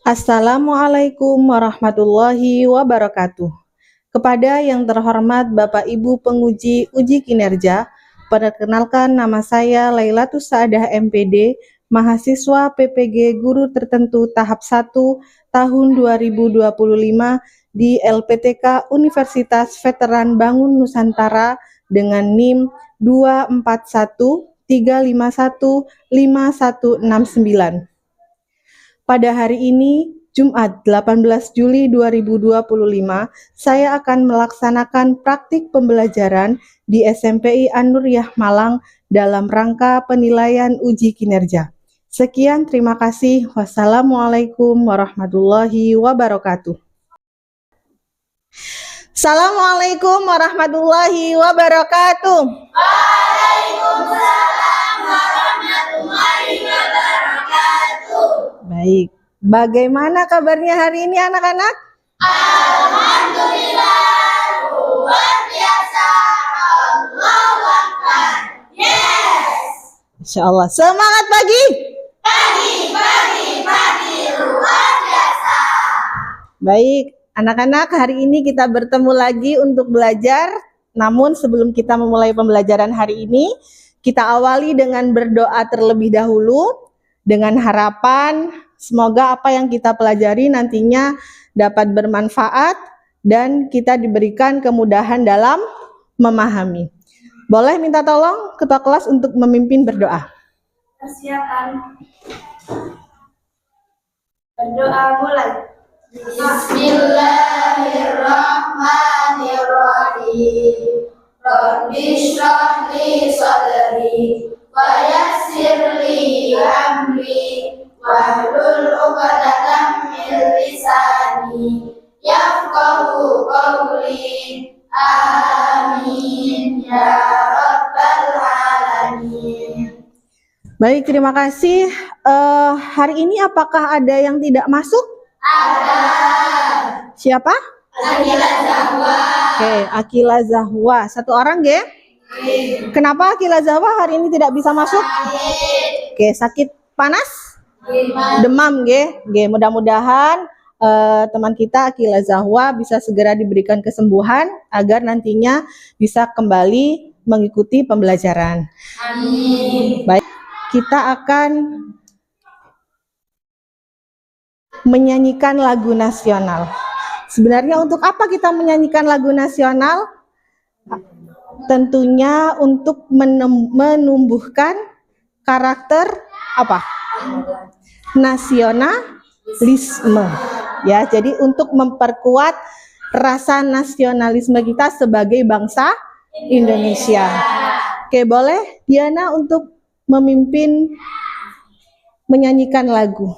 Assalamualaikum warahmatullahi wabarakatuh. Kepada yang terhormat Bapak Ibu penguji uji kinerja, perkenalkan nama saya Lailatus Saadah MPD, mahasiswa PPG Guru Tertentu tahap 1 tahun 2025 di LPTK Universitas Veteran Bangun Nusantara dengan NIM 241351569. Pada hari ini, Jumat 18 Juli 2025, saya akan melaksanakan praktik pembelajaran di SMPI An-Nuriyah Malang dalam rangka penilaian uji kinerja. Sekian, terima kasih. Wassalamualaikum warahmatullahi wabarakatuh. Assalamualaikum warahmatullahi wabarakatuh. Waalaikumsalam warahmatullahi wabarakatuh. Baik, bagaimana kabarnya hari ini anak-anak? Alhamdulillah, luar biasa. Allahu Akbar. Yes. Insya Allah. Semangat pagi. Pagi, luar biasa. Baik, anak-anak, hari ini kita bertemu lagi untuk belajar. Namun sebelum kita memulai pembelajaran hari ini, kita awali dengan berdoa terlebih dahulu dengan harapan semoga apa yang kita pelajari nantinya dapat bermanfaat dan kita diberikan kemudahan dalam memahami. Boleh minta tolong ketua kelas untuk memimpin berdoa. Persiapan. Berdoa mulai. Bismillahirrahmanirrahim. Rabbi shrah li sadri wa yassir li amri wahlul 'uqdatam min lisani yafqahu qawli. Amin ya rabbal alamin. Baik, terima kasih. Hari ini apakah ada yang tidak masuk? Ada. Siapa? Akila Zahwa. Oke, Akila Zahwa. Satu orang, Ge? Kenapa Akila Zahwa hari ini tidak bisa masuk? Oke, sakit panas? Demam, Ge? Ge, mudah-mudahan teman kita Akila Zahwa bisa segera diberikan kesembuhan agar nantinya bisa kembali mengikuti pembelajaran. Amin. Baik, kita akan menyanyikan lagu nasional. Sebenarnya untuk apa kita menyanyikan lagu nasional? Tentunya untuk menumbuhkan karakter apa? Nasionalisme. Ya, jadi untuk memperkuat rasa nasionalisme kita sebagai bangsa Indonesia. Oke, boleh Diana untuk memimpin menyanyikan lagu.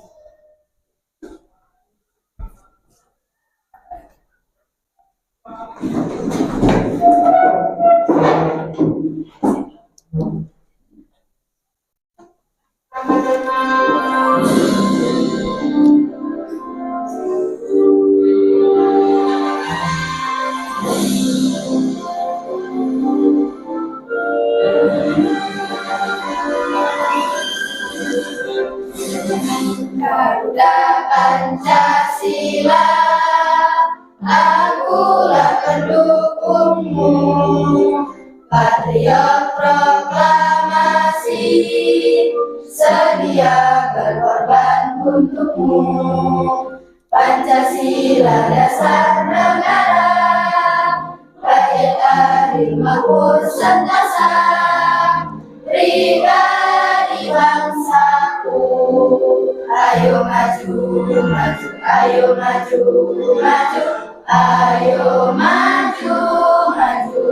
Garuda Pancasila, akulah pendukungmu. Patriot proklamasi, sedia berkorban untukmu. Pancasila dasar negara, rakyat adil makmur sentosa, pribadi bangsaku. Ayo maju, maju, ayo maju, maju, ayo maju, maju.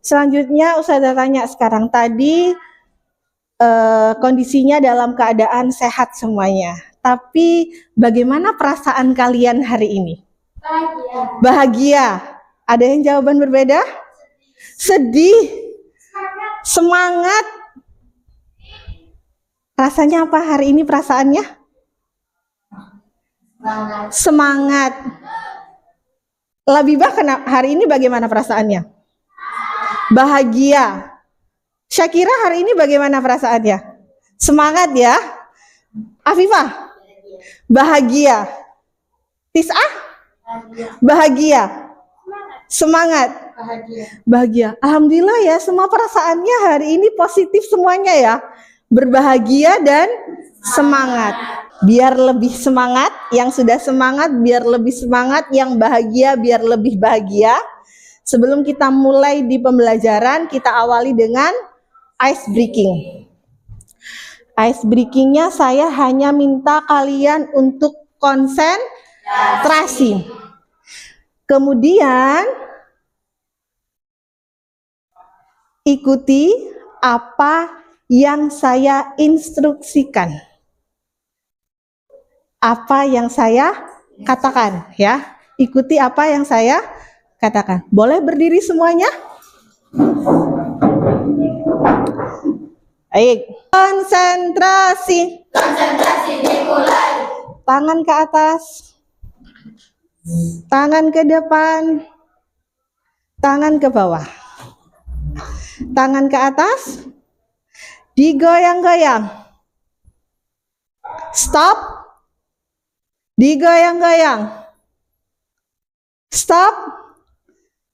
Selanjutnya Ustazah tanya sekarang, tadi kondisinya dalam keadaan sehat semuanya. Tapi bagaimana perasaan kalian hari ini? Bahagia. Ada yang jawaban berbeda? Sedih. Semangat. Rasanya apa hari ini perasaannya? Semangat. Labibah hari ini bagaimana perasaannya? Bahagia. Syakira hari ini bagaimana perasaannya? Semangat ya. Afifah? Bahagia. Tis'ah? Bahagia. Semangat. Bahagia. Alhamdulillah ya, semua perasaannya hari ini positif semuanya ya. Berbahagia dan semangat. Biar lebih semangat, yang sudah semangat biar lebih semangat, yang bahagia biar lebih bahagia. Sebelum kita mulai di pembelajaran, kita awali dengan ice breaking. Ice breakingnya saya hanya minta kalian untuk konsentrasi. Kemudian ikuti apa yang saya instruksikan. Apa yang saya katakan ya. Ikuti apa yang saya katakan. Boleh berdiri semuanya? Baik. Konsentrasi. Konsentrasi dimulai. Tangan ke atas. Tangan ke depan. Tangan ke bawah. Tangan ke atas. Digoyang-goyang. Stop. Digoyang-goyang. Stop.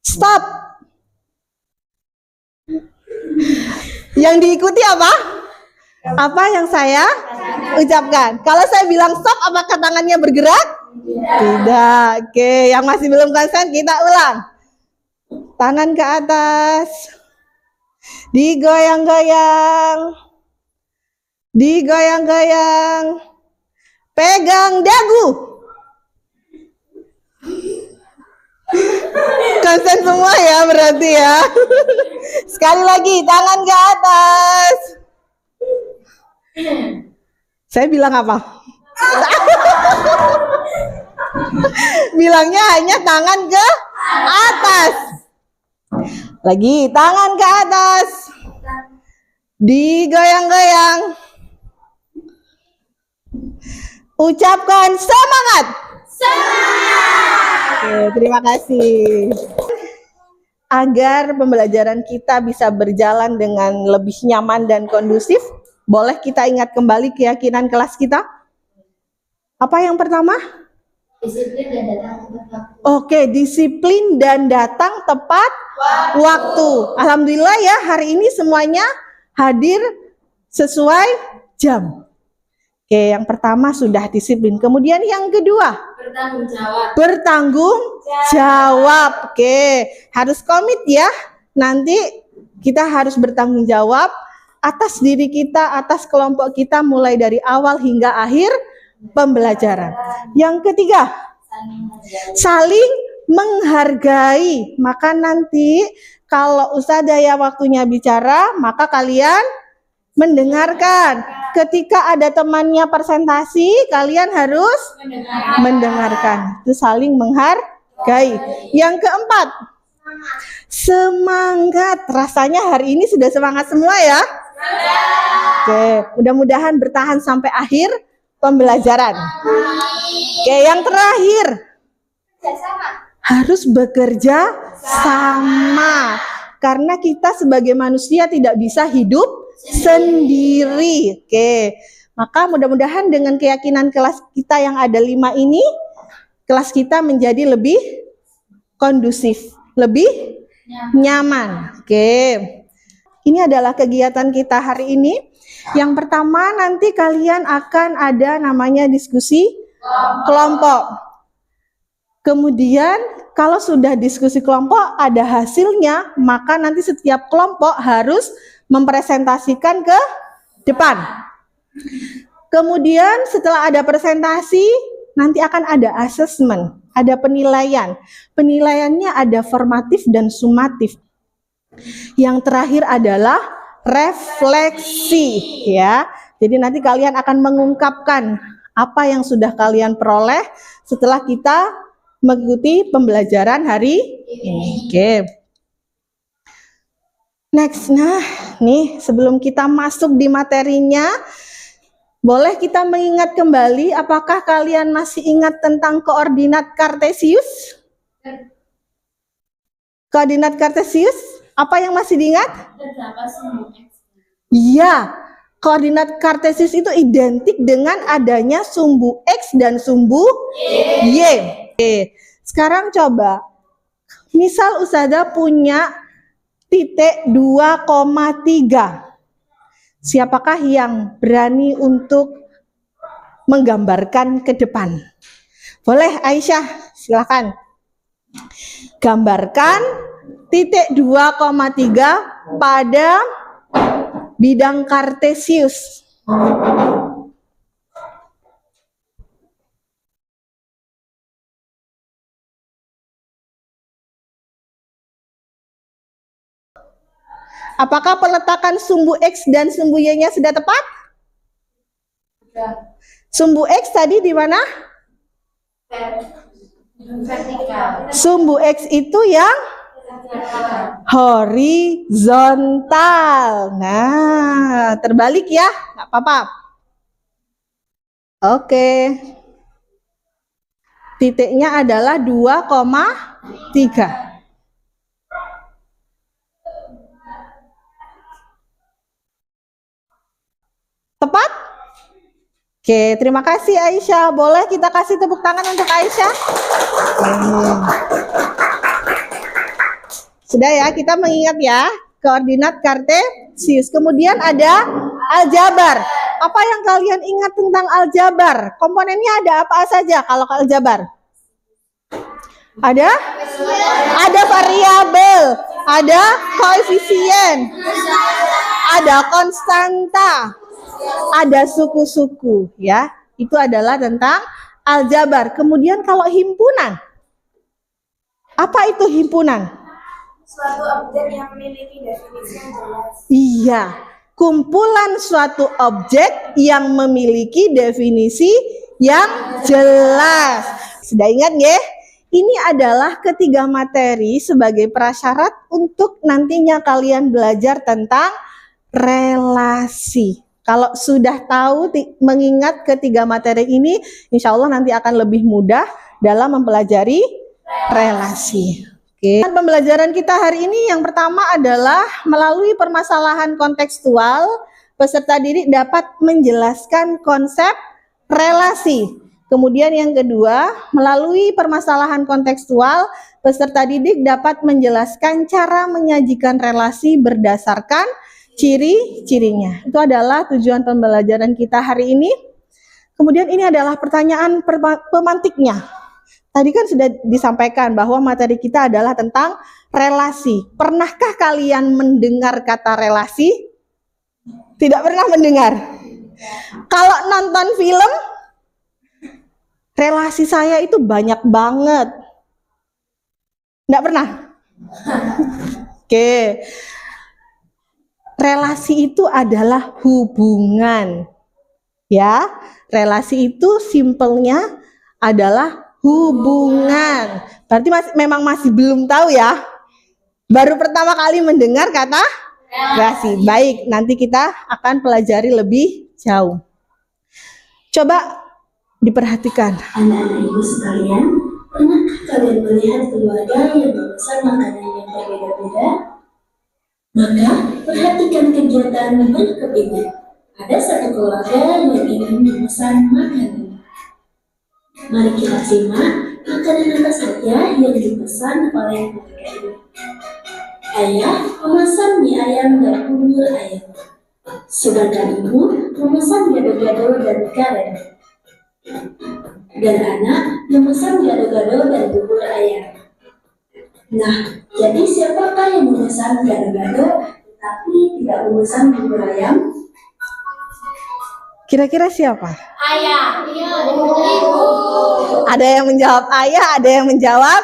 Stop. Yang diikuti apa? Apa yang saya ucapkan. Kalau saya bilang stop, apakah tangannya bergerak? Tidak. Oke, yang masih belum konsen kita ulang. Tangan ke atas. Digoyang-goyang. Digoyang-goyang. Pegang dagu. Konsen semua ya berarti ya. Sekali lagi, tangan ke atas. Saya bilang apa? Bilangnya hanya tangan ke atas. Lagi, tangan ke atas. Digoyang-goyang. Ucapkan semangat. Oke, terima kasih. Agar pembelajaran kita bisa berjalan dengan lebih nyaman dan kondusif, boleh kita ingat kembali keyakinan kelas kita? Apa yang pertama? Disiplin dan datang tepat. Oke, disiplin dan datang tepat waktu. Alhamdulillah ya, hari ini semuanya hadir sesuai jam. Oke, yang pertama sudah disiplin. Kemudian yang kedua, Bertanggung jawab. bertanggung jawab. Oke, harus komit ya. Nanti kita harus bertanggung jawab atas diri kita, atas kelompok kita mulai dari awal hingga akhir pembelajaran. Yang ketiga, saling menghargai. Maka nanti kalau Ustazah ya waktunya bicara, maka kalian mendengarkan. Ketika ada temannya presentasi, kalian harus mendengarkan. Itu saling menghargai. Yang keempat, semangat. Rasanya hari ini sudah semangat semua ya? Oke, mudah-mudahan bertahan sampai akhir pembelajaran. Oke, yang terakhir, harus bekerja sama. Karena kita sebagai manusia tidak bisa hidup sendiri. Oke, maka mudah-mudahan dengan keyakinan kelas kita yang ada 5 ini, kelas kita menjadi lebih kondusif, lebih nyaman. Oke, ini adalah kegiatan kita hari ini. Yang pertama, nanti kalian akan ada namanya diskusi kelompok. Kemudian kalau sudah diskusi kelompok ada hasilnya, maka nanti setiap kelompok harus mempresentasikan ke depan. Kemudian setelah ada presentasi, nanti akan ada assessment, ada penilaian. Penilaiannya ada formatif dan sumatif. Yang terakhir adalah refleksi ya. Jadi nanti kalian akan mengungkapkan apa yang sudah kalian peroleh setelah kita mengikuti pembelajaran hari ini. Oke. Next, nah nih sebelum kita masuk di materinya, boleh kita mengingat kembali apakah kalian masih ingat tentang koordinat Kartesius? Koordinat kartesius, apa yang masih diingat? Terdapat sumbu X. Iya, koordinat kartesius itu identik dengan adanya sumbu X dan sumbu Y. Oke, sekarang coba, misal Ustazah punya titik 2,3. Siapakah yang berani untuk menggambarkan ke depan? Boleh, Aisyah, silakan. Gambarkan titik 2,3 pada bidang kartesius. Apakah peletakan sumbu X dan sumbu Y-nya sudah tepat? Sumbu X tadi di mana? Vertikal. Sumbu X itu yang horizontal. Nah, terbalik ya, nggak apa-apa. Oke. Titiknya adalah 2,3. Tepat? Oke, terima kasih Aisyah. Boleh kita kasih tepuk tangan untuk Aisyah? Sudah ya, kita mengingat ya koordinat kartesius. Kemudian ada aljabar. Apa yang kalian ingat tentang aljabar? Komponennya ada apa saja kalau aljabar? Ada variabel, ada koefisien, ada konstanta, ada suku-suku, ya. Itu adalah tentang aljabar. Kemudian kalau himpunan, apa itu himpunan? Suatu objek yang memiliki definisi yang jelas. Iya, kumpulan suatu objek yang memiliki definisi yang jelas. Sudah ingat ya? Ini adalah ketiga materi sebagai prasyarat untuk nantinya kalian belajar tentang relasi. Kalau sudah tahu mengingat ketiga materi ini, insya Allah nanti akan lebih mudah dalam mempelajari relasi. Oke. Pembelajaran kita hari ini yang pertama adalah melalui permasalahan kontekstual, peserta didik dapat menjelaskan konsep relasi. Kemudian yang kedua, melalui permasalahan kontekstual, peserta didik dapat menjelaskan cara menyajikan relasi berdasarkan ciri-cirinya. Itu adalah tujuan pembelajaran kita hari ini. Kemudian ini adalah pertanyaan pemantiknya. Tadi kan sudah disampaikan bahwa materi kita adalah tentang relasi. Pernahkah kalian mendengar kata relasi? Tidak pernah mendengar. Kalau nonton film, relasi saya itu banyak banget. Tidak pernah? Oke. Relasi itu adalah hubungan. Ya, relasi itu simpelnya adalah hubungan. Berarti memang masih belum tahu ya. Baru pertama kali mendengar kata relasi. Baik, nanti kita akan pelajari lebih jauh. Coba diperhatikan. Anak-anak ibu sekalian, pernahkah kalian melihat keluarga yang memesan makanan yang berbeda-beda? Maka, perhatikan kegiatan berikut ini. Ada satu keluarga yang ingin memesan makanan. Mari kita simak makanan apa saja yang dipesan oleh keluarga ini. Ayah memesan mie ayam dan bubur ayam. Sedangkan ibu memesan gado-gado dan karen. Dan anak memesan gado-gado dan bubur ayam. Nah, jadi siapakah yang memesan gado-gado tetapi tidak memesan bubur ayam? Kira-kira siapa? Ayah. Ibu. Ada yang menjawab ayah, ada yang menjawab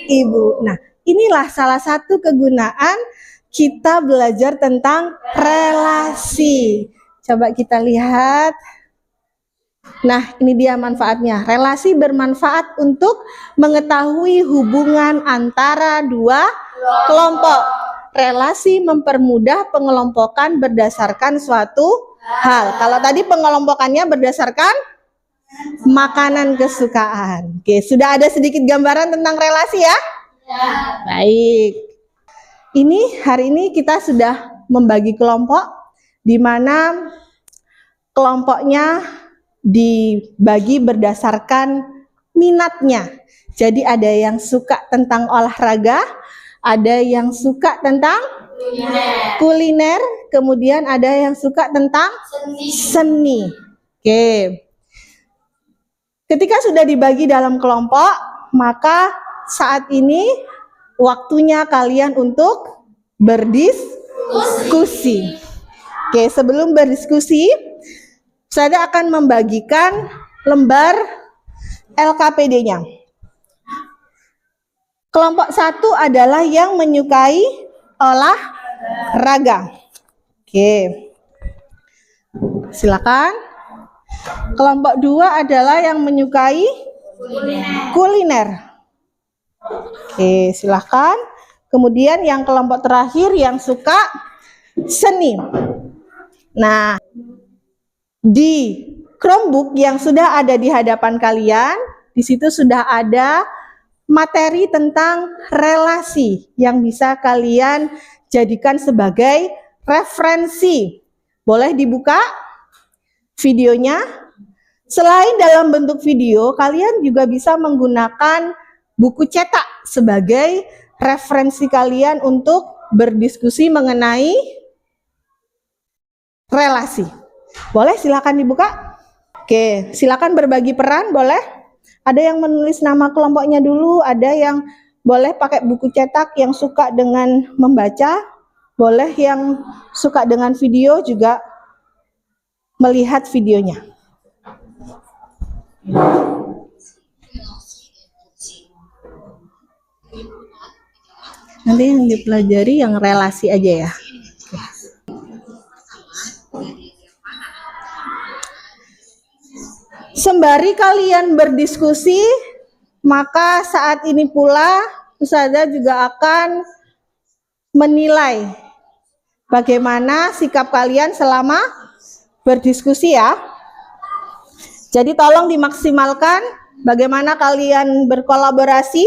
ibu. Nah, inilah salah satu kegunaan kita belajar tentang relasi. Coba kita lihat. Nah, ini dia manfaatnya. Relasi bermanfaat untuk mengetahui hubungan antara dua kelompok. Relasi mempermudah pengelompokan berdasarkan suatu hal. Kalau tadi pengelompokannya berdasarkan makanan kesukaan. Oke, sudah ada sedikit gambaran tentang relasi ya? Ya. Baik. hari ini kita sudah membagi kelompok, di mana kelompoknya dibagi berdasarkan minatnya. Jadi ada yang suka tentang olahraga, ada yang suka tentang kuliner, kemudian ada yang suka tentang seni. Oke. Ketika sudah dibagi dalam kelompok, maka saat ini waktunya kalian untuk berdiskusi. Oke, sebelum berdiskusi, saya akan membagikan lembar LKPD-nya. Kelompok 1 adalah yang menyukai olahraga. Oke. Silakan. Kelompok 2 adalah yang menyukai kuliner. Oke, silakan. Kemudian yang kelompok terakhir yang suka seni. Nah, di Chromebook yang sudah ada di hadapan kalian, di situ sudah ada materi tentang relasi yang bisa kalian jadikan sebagai referensi. Boleh dibuka videonya. Selain dalam bentuk video, kalian juga bisa menggunakan buku cetak sebagai referensi kalian untuk berdiskusi mengenai relasi. Boleh, silakan dibuka. Oke, silakan berbagi peran, boleh. Ada yang menulis nama kelompoknya dulu, ada yang boleh pakai buku cetak, yang suka dengan membaca, boleh yang suka dengan video juga melihat videonya. Nanti yang dipelajari yang relasi aja ya. Sembari kalian berdiskusi, maka saat ini pula Ustazah juga akan menilai bagaimana sikap kalian selama berdiskusi ya. Jadi tolong dimaksimalkan bagaimana kalian berkolaborasi.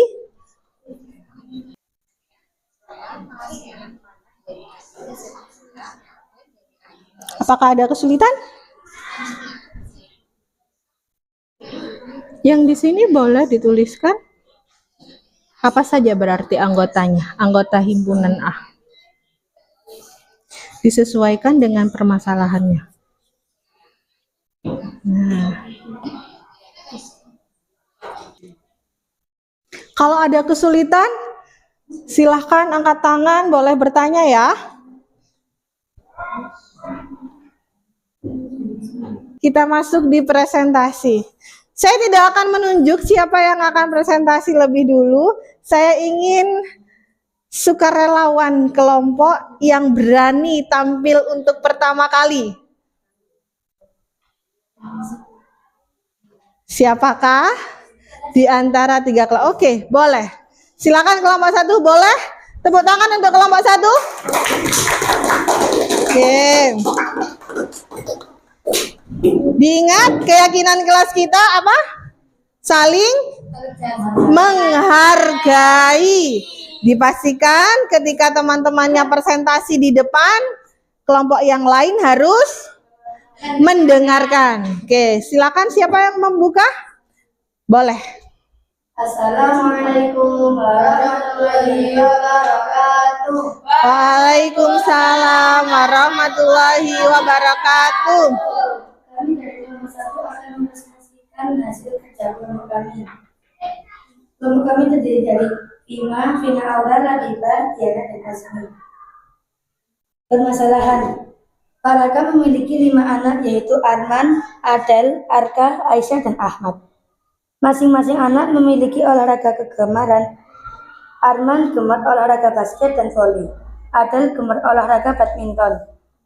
Apakah ada kesulitan? Yang di sini boleh dituliskan apa saja berarti anggotanya, anggota himpunan A. Disesuaikan dengan permasalahannya. Nah, kalau ada kesulitan, silahkan angkat tangan, boleh bertanya ya. Kita masuk di presentasi. Saya tidak akan menunjuk siapa yang akan presentasi lebih dulu. Saya ingin sukarelawan kelompok yang berani tampil untuk pertama kali. Siapakah di antara tiga kelompok? Oke, boleh. Silakan kelompok 1, boleh? Tepuk tangan untuk kelompok 1. Oke. Diingat keyakinan kelas kita apa? Saling menghargai. Dipastikan ketika teman-temannya presentasi di depan, kelompok yang lain harus mendengarkan. Oke, silakan siapa yang membuka? Boleh. Assalamualaikum warahmatullahi wabarakatuh. Waalaikumsalam warahmatullahi wabarakatuh. Kami dari kelompok 1 akan mempresentasikan hasil kerja kelompok kami. Kelompok kami terdiri dari Fima, Vina Aura, Labibah, Diana, dan Azmi. Permasalahan. Arka memiliki 5 anak, yaitu Arman, Adel, Arka, Aisyah, dan Ahmad. Masing-masing anak memiliki olahraga kegemaran. Arman gemar olahraga basket dan voli. Adel gemar olahraga badminton.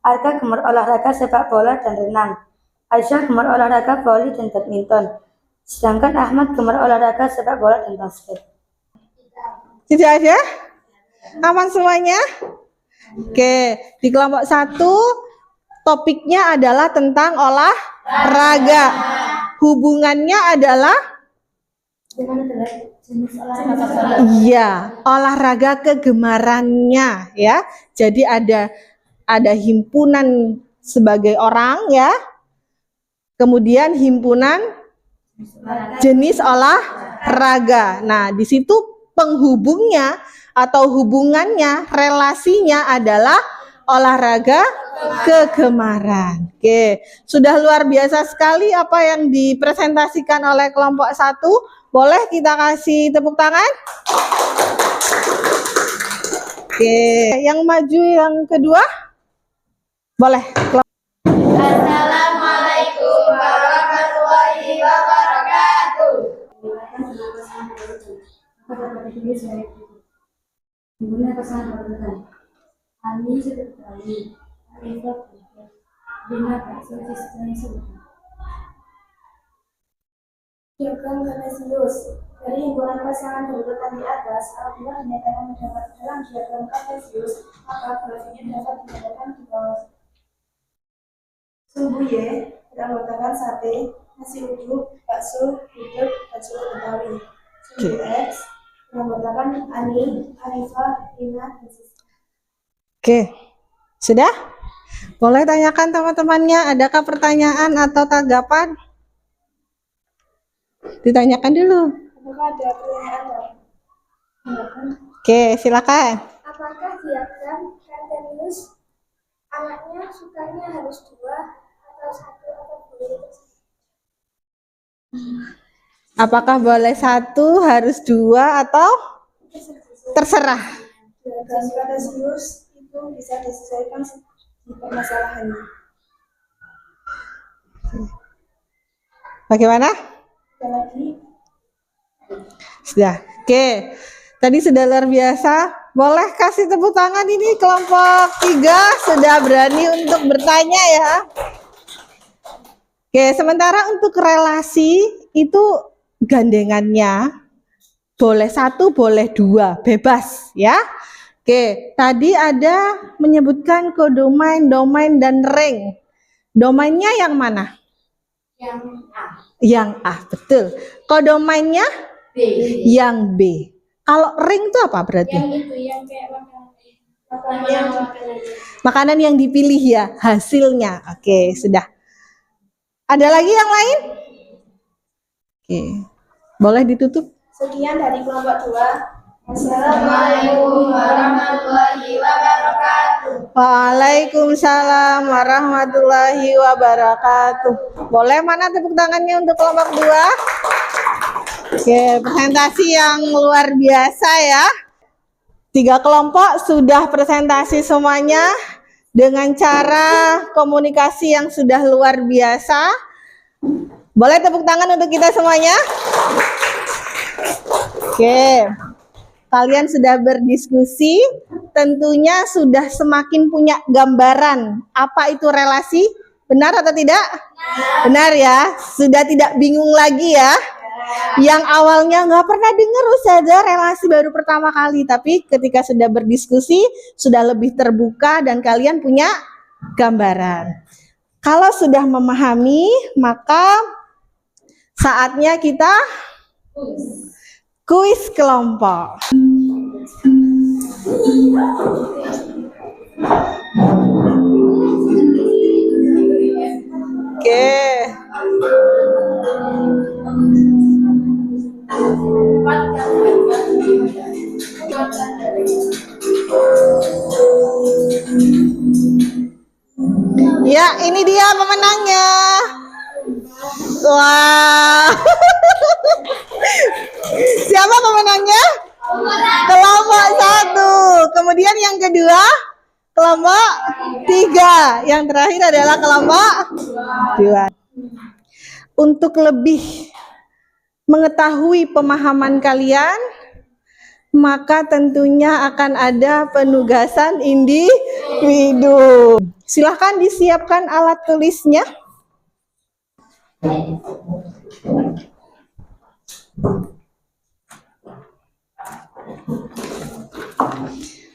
Arka gemar olahraga sepak bola dan renang. Aisyah gemar olahraga voli dan badminton. Sedangkan Ahmad gemar olahraga sepak bola dan basket. Tidak ada? Aman semuanya? Oke, di kelompok 1 topiknya adalah tentang olahraga. Hubungannya adalah Jenis olahraga. Iya, olahraga kegemarannya ya. Jadi ada himpunan sebagai orang ya. Kemudian himpunan jenis olahraga. Nah, di situ penghubungnya atau hubungannya, relasinya adalah olahraga kegemaran. Oke, sudah luar biasa sekali apa yang dipresentasikan oleh kelompok 1. Boleh kita kasih tepuk tangan? Oke, yang maju yang kedua? Boleh. Assalamualaikum warahmatullahi wabarakatuh. Ibunya pesan berkata, Ali sudah kembali, Alifah Bina bakso sistem sudah. Diagram Kartesius. Dari himpunan pasangan berurutan di atas, apabila dinyatakan terdapat dalam diagram Kartesius, maka grafiknya dapat dinyatakan di bawah. Sumbu Y beranggotakan sate, nasi uduk, bakso, gudeg, bakso Betawi. Sumbu X beranggotakan Ani, Arifah, Rina, dan Siska. Oke, sudah? Boleh tanyakan teman-temannya, adakah pertanyaan atau tanggapan? Ditanyakan dulu. Apakah ada pertanyaan? Oke, silakan. Apakah diagram Kartesius anaknya sukanya harus 2 atau 1 atau boleh Apakah boleh 1, harus 2, atau terserah? diagram Kartesius itu bisa disesuaikan di permasalahannya. Bagaimana? Ada lagi? Sudah. Oke. Tadi sudah luar biasa. Boleh kasih tepuk tangan ini kelompok 3 sudah berani untuk bertanya ya. Oke, sementara untuk relasi itu gandengannya boleh 1, boleh 2, bebas ya. Oke, tadi ada menyebutkan kodomain, domain, dan ring. Domainnya yang mana? Yang A. Yang A, betul. Kodomainnya B. yang B. Kalau ring itu apa berarti? Yang itu yang kayak makanan. Makanan yang dipilih ya, hasilnya. Oke, sudah. Ada lagi yang lain? Oke. Boleh ditutup? Sekian dari kelompok 2. Assalamualaikum warahmatullahi wabarakatuh. Waalaikumsalam warahmatullahi wabarakatuh. Boleh mana tepuk tangannya untuk kelompok 2? Oke, presentasi yang luar biasa ya. 3 kelompok sudah presentasi semuanya dengan cara komunikasi yang sudah luar biasa. Boleh tepuk tangan untuk kita semuanya? Oke. Kalian sudah berdiskusi, tentunya sudah semakin punya gambaran apa itu relasi, benar atau tidak? Benar ya, sudah tidak bingung lagi ya. Yang awalnya nggak pernah dengar Ustazah relasi baru pertama kali, tapi ketika sudah berdiskusi, sudah lebih terbuka dan kalian punya gambaran. Kalau sudah memahami, maka saatnya kita kuis kelompok. Oke. Ya, ini dia pemenangnya. Wah. Siapa pemenangnya? Kelompok 1. Kemudian yang kedua, kelompok 3. Yang terakhir adalah kelompok 2. Untuk lebih mengetahui pemahaman kalian, maka tentunya akan ada penugasan individu. Silahkan disiapkan alat tulisnya.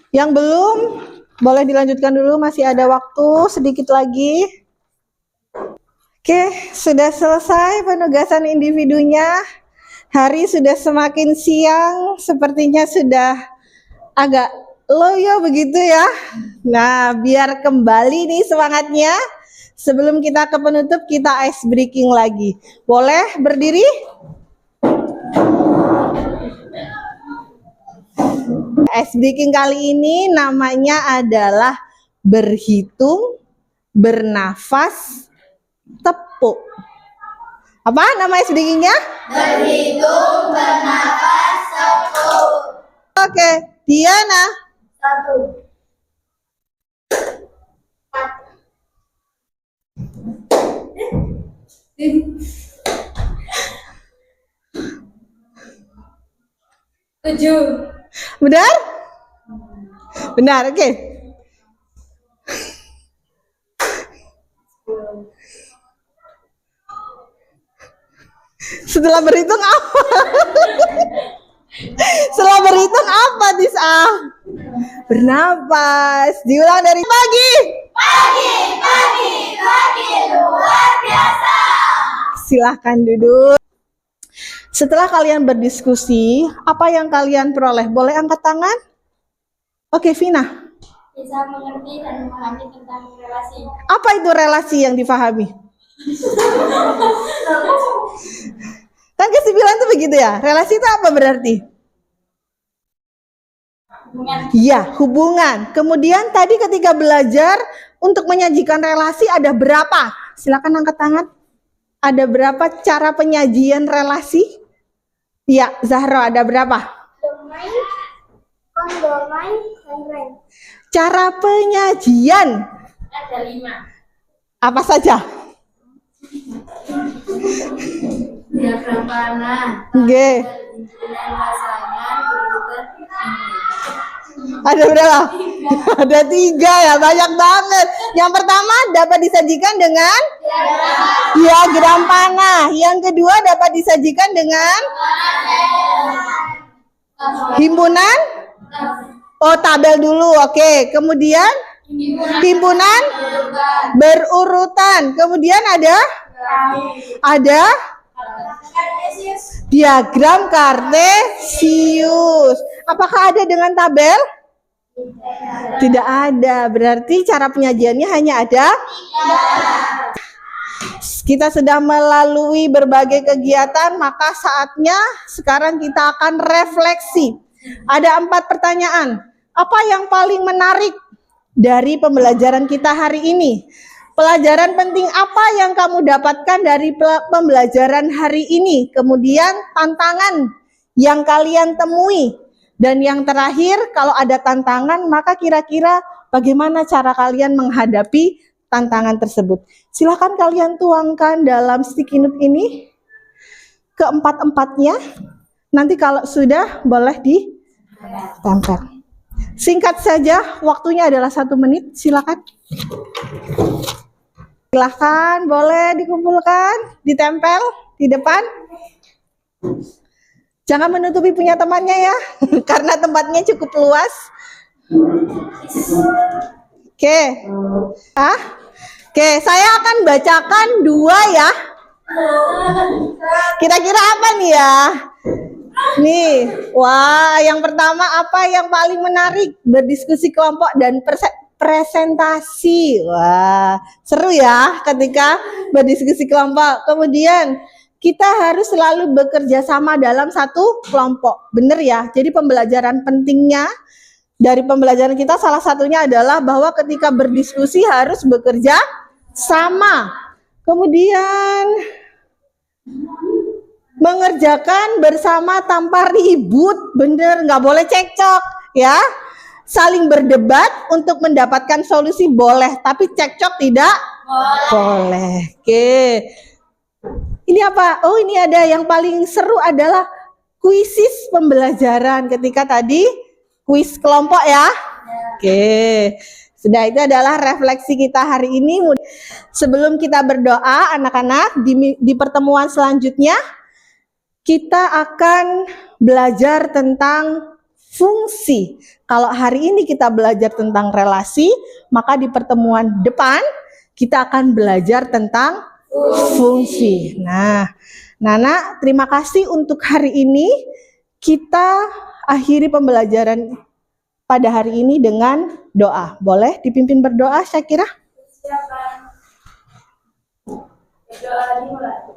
Yang belum, boleh dilanjutkan dulu, masih ada waktu sedikit lagi. Oke, sudah selesai penugasan individunya. Hari sudah semakin siang, sepertinya sudah agak loyo begitu ya. Nah, biar kembali nih semangatnya, sebelum kita ke penutup, kita ice breaking lagi. Boleh berdiri? Ice breaking kali ini namanya adalah berhitung, bernafas, tepuk. Apa nama ice breakingnya? Berhitung, bernafas, tepuk. Oke, Diana. 1. Tujuh. Benar? Benar, oke. Setelah berhitung apa? Setelah berhitung apa, Disa? Bernapas. Diulang dari pagi. Pagi, luar biasa. Silahkan duduk. Setelah kalian berdiskusi, apa yang kalian peroleh? Boleh angkat tangan? Oke, Vina. Bisa mengerti dan memahami tentang relasi. Apa itu relasi yang difahami? Kan Kesi bilang tuh begitu ya. Relasi itu apa berarti? Hubungan. Iya, hubungan. Kemudian tadi ketika belajar untuk menyajikan relasi ada berapa? Silakan angkat tangan. Ada berapa cara penyajian relasi? Iya, Zahra, ada berapa? Domain, kondomain, dan lain. Cara penyajian Ada 5. apa saja? Diagram panah. Oke. Himpunan pasangan berurutan ini. Ada berapa? Ada 3 ya, banyak banget. Yang pertama dapat disajikan dengan diagram panah. Yang kedua dapat disajikan dengan himpunan. Oh, tabel dulu. Oke. Kemudian himpunan berurutan. Kemudian ada diagram kartesius. Apakah ada dengan tabel? Tidak ada. Berarti cara penyajiannya hanya ada. Kita sudah melalui berbagai kegiatan, maka saatnya sekarang kita akan refleksi. Ada 4 pertanyaan. Apa yang paling menarik dari pembelajaran kita hari ini? Pelajaran penting apa yang kamu dapatkan dari pembelajaran hari ini? Kemudian tantangan yang kalian temui. Dan yang terakhir, kalau ada tantangan, maka kira-kira bagaimana cara kalian menghadapi tantangan tersebut? Silakan kalian tuangkan dalam sticky note ini keempat-empatnya. Nanti kalau sudah boleh ditempel. Singkat saja, waktunya adalah 1 menit. Silakan. Silakan, boleh dikumpulkan, ditempel di depan. Jangan menutupi punya temannya ya, karena tempatnya cukup luas. Oke. Oke, saya akan bacakan 2 ya. Kira-kira apa nih ya? Nih, wah, yang pertama apa yang paling menarik? Berdiskusi kelompok dan presentasi. Wah, seru ya ketika berdiskusi kelompok. Kemudian kita harus selalu bekerja sama dalam satu kelompok. Bener ya? Jadi pembelajaran pentingnya dari pembelajaran kita salah satunya adalah bahwa ketika berdiskusi harus bekerja sama. Kemudian mengerjakan bersama tanpa ribut. Bener, nggak boleh cekcok ya. Saling berdebat untuk mendapatkan solusi boleh, tapi cekcok tidak boleh. Oke. Ini apa? Oh, ini ada yang paling seru adalah kuisis pembelajaran ketika tadi kuis kelompok ya. Oke. Sudah, itu adalah refleksi kita hari ini. Sebelum kita berdoa, anak-anak, di pertemuan selanjutnya kita akan belajar tentang fungsi. Kalau hari ini kita belajar tentang relasi, maka di pertemuan depan kita akan belajar tentang fungsi. Nah, Nana, terima kasih untuk hari ini. Kita akhiri pembelajaran pada hari ini dengan doa. Boleh dipimpin berdoa, Syakira? Berdoa dimulai.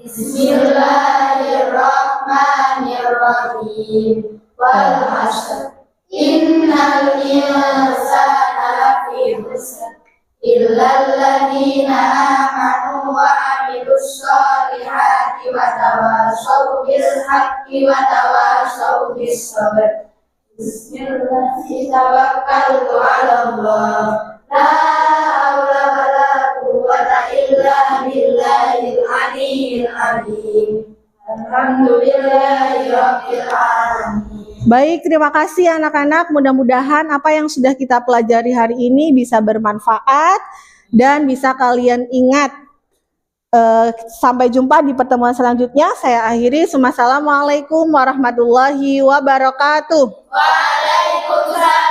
Bismillahirrahmanirrahim. Wal 'ashr. Innal insana lafi khusr. Illal ladzina amanu wa 'amilus sholihati wa tawashaw bil haqqi wa tawashaw bis sabr. Bismillah, tawakkaltu 'ala Allah. La haula wa la quwwata illa billahil aliyyil azim. Alhamdulillahi rabbil alamin. Baik, terima kasih anak-anak. Mudah-mudahan apa yang sudah kita pelajari hari ini bisa bermanfaat dan bisa kalian ingat. Sampai jumpa di pertemuan selanjutnya. Saya akhiri. Assalamualaikum warahmatullahi wabarakatuh. Waalaikumsalam.